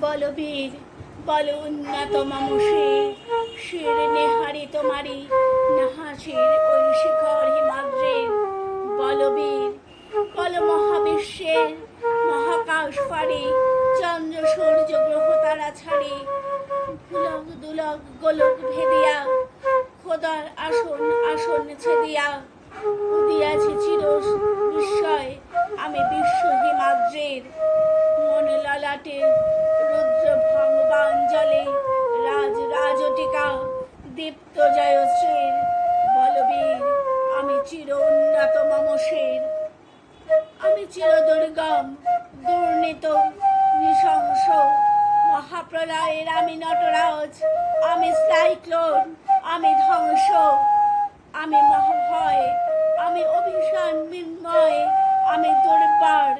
বলবীর বল উন্নত মামুষে শির নেহারি তোমারি নাহাসির ওই শিখর হিমাদ্রের বলবীর বল মহাবিশ্বের মহাকাশ ফাড়ি চন্দ্র সূর্য গ্রহ তারা ছাড়ি পুলক দুলক গোলক ভেদিয়া খোদার আসন আসন ছেদিয়া উদিয়াছে চির বিস্ময় আমি বিশ্ব হিমাদ্রের মন ললাটে রুদ্র ভগবান জলে রাজ রাজটিকা দীপ্ত জয়শ্রীর বলবীর আমি চির উন্নত মমশের আমি চির দুর্গম দুর্নীত নৃশংস মহাপ্রলয়ের আমি নটরাজ আমি সাইক্লোন আমি ধ্বংস আমি মহাভয় আমি অভিশান মৃন্ময় আমি দুর্বার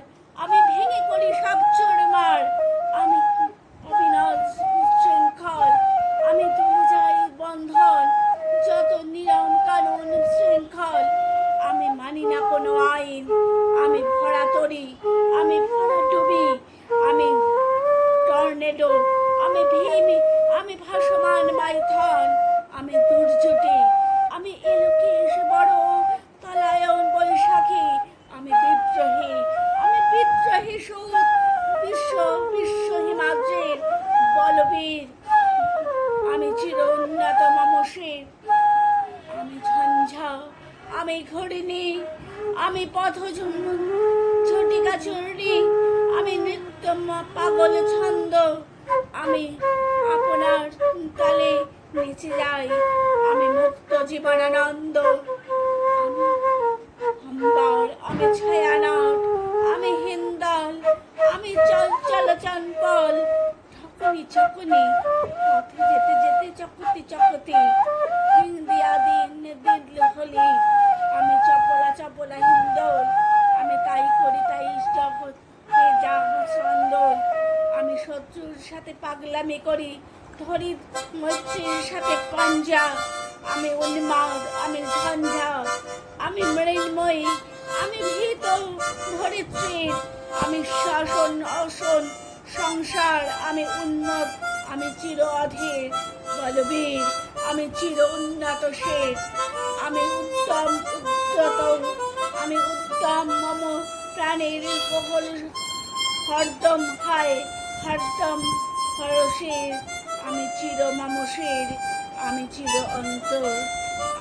আমি ভেঙে করি সব চোরমার আমি অবিনাশ উচ্ছৃঙ্খল আমি তুলে যাই বন্ধন যত নিয়ম কানুন শৃঙ্খল আমি মানি না কোনো আইন আমি ভরা তরি আমি ভরা ডুবি আমি টর্নেডো আমি ভীমি আমি ভাসমান মাইথন আমি দুর্যোটি আমি এলোকেশ বড় তলায়ন বৈশাখী আমি বিদ্রোহী সুর বিশ্ব বিশ্ব হিমাদ্রের বলবীর আমি চির উন্নত মমশের আমি ঝঞ্ঝা আমি ঘরিণী আমি পথ ঝটিকা চূর্ণী আমি নৃত্য পাগল ছন্দ আমি আপনার তালে নেচে যাই আমি মুক্ত জীবনানন্দ আমি অম্বর আমি ছায়ানট আমি হিন্দাল আমি চঞ্চল চম্পল ঠকুনি চকুনি পথে যেতে যেতে চকতি চকতি হিন্দিয়া দিন দিল হলি আমি চপলা চপলা হিন্দোল আমি তাই করি তাই জগৎ যা সন্দোল আমি শত্রুর সাথে পাগলামি করি ধরি মৈত্রীর সাথে পাঞ্জা আমি উন্মাদ আমি ঝঞ্ঝা আমি মৃন্ময়ী আমি ভীত ধরিত্রীর আমি শাসন অসন সংসার আমি উন্নত আমি চির অধীর বলবীর আমি চির উন্নত শের আমি উত্তম উদ্যত আমি উত্তম মম প্রাণীর কবল হরদম খায় হরদম হরসের আমি চির মামসের আমি চির অন্তর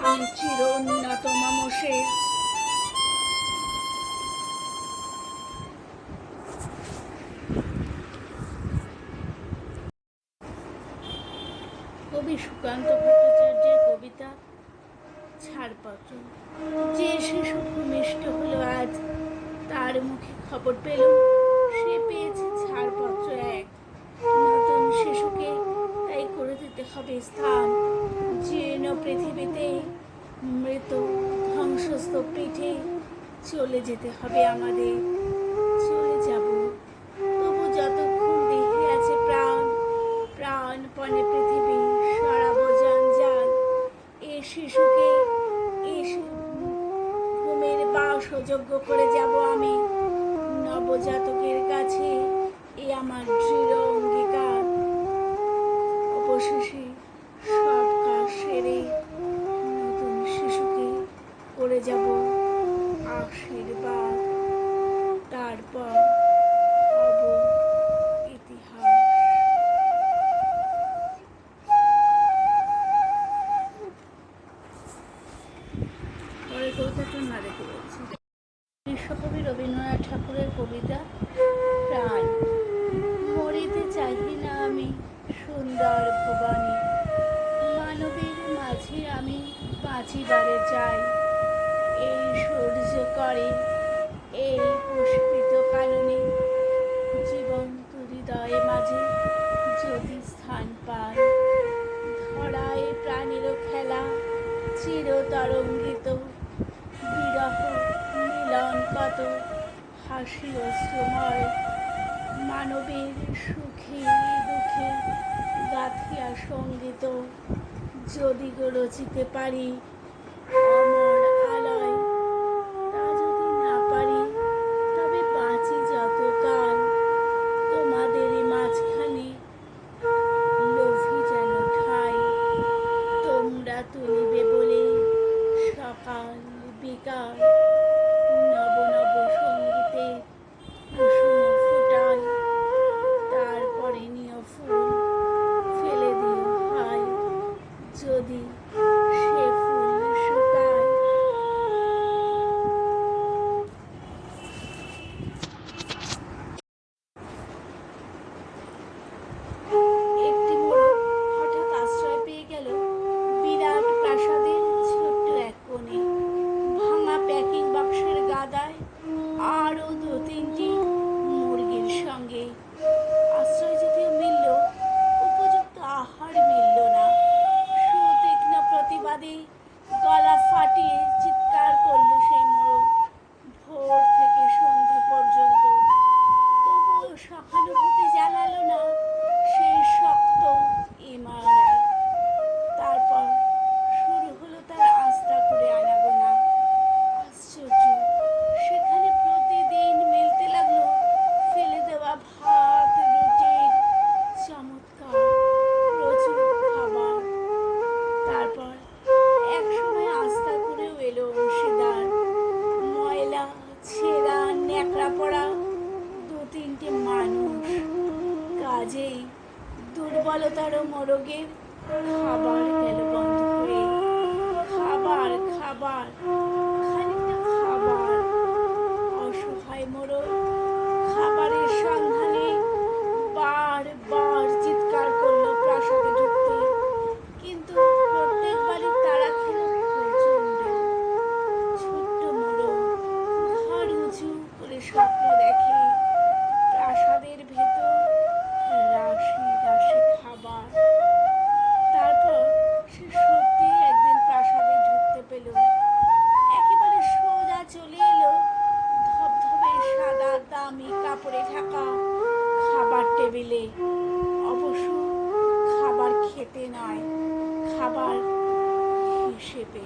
আমি চির উন্নত মামসের কবি সুকান্ত ভট্টাচার্যের কবিতা ছাড়পত্র। যে শিশু ভূমিষ্ঠ হলো আজ তার মুখে খবর পেল সে পেয়েছে ছাড়পত্র এক নতুন শিশুকে তাই করে দিতে হবে স্থান জীর্ণ পৃথিবীতে মৃত ধ্বংসস্তূপ পিঠে চলে যেতে হবে আমাদের চলে যাব তবু যতক্ষণ দেহে আছে প্রাণ প্রাণপণে পৃথিবী সরাবো জঞ্জাল এ শিশুকে ভূমির বাস যোগ্য করে যাব আমি নবজাতকের কাছে এ আমার দৃঢ় অঙ্গীকার অবশেষে সব কাজ সেরে নতুন শিশুকে করে যাব আশীর্বাদ তারপর হব ইতিহাস। পরের কবিতাটা না রেখে বলছি বিশ্বকবি রবীন্দ্রনাথ ঠাকুরের কবিতা প্রাণ। মরিতে চাহি না আমি সুন্দর ভুবনে মানবীর মাঝে আমি বাঁচিবারে চাই এই সূর্য করে এই পুষ্পিত কাননে জীবন্ত হৃদয়ে মাঝে যদি স্থান পায় ধরায় প্রাণেরও খেলা চিরতরঙ্গিত বিরহ মিলন কত হাসি অশ্রুময় মানবের সুখে দুঃখে গাথিয়া সঙ্গীত যদি গো রচিতে পারি অমর আলয় তা যদি না পারি তবে বাঁচি যতকাল তোমাদেরই মাঝখানে যেই দুর্বলতার মোরগের খাবার গেল বন্ধ হয়ে। খাবার খাবার খানিকটা খাবার। অসহায় মোরগ খাবারের সন্ধানে বারবার চিৎকার করলো প্রাসাদে ঢুকতে, কিন্তু প্রত্যেকবারই তারা খেল প্রচণ্ড। ছোট্ট মোরগ ঘর উঁচু করে স্বপ্ন দেখে প্রাসাদের ভেতর রাশি রাশি খাবার। তারপর সে সত্যি একদিন প্রাসাদে ঢুকতে পেল। একেবারে সোজা চলে এলো ধবধবে সাদা দামি কাপড়ে ঢাকা খাবার টেবিলে। অবশ্য খাবার খেতে নয়, খাবার হিসেবে।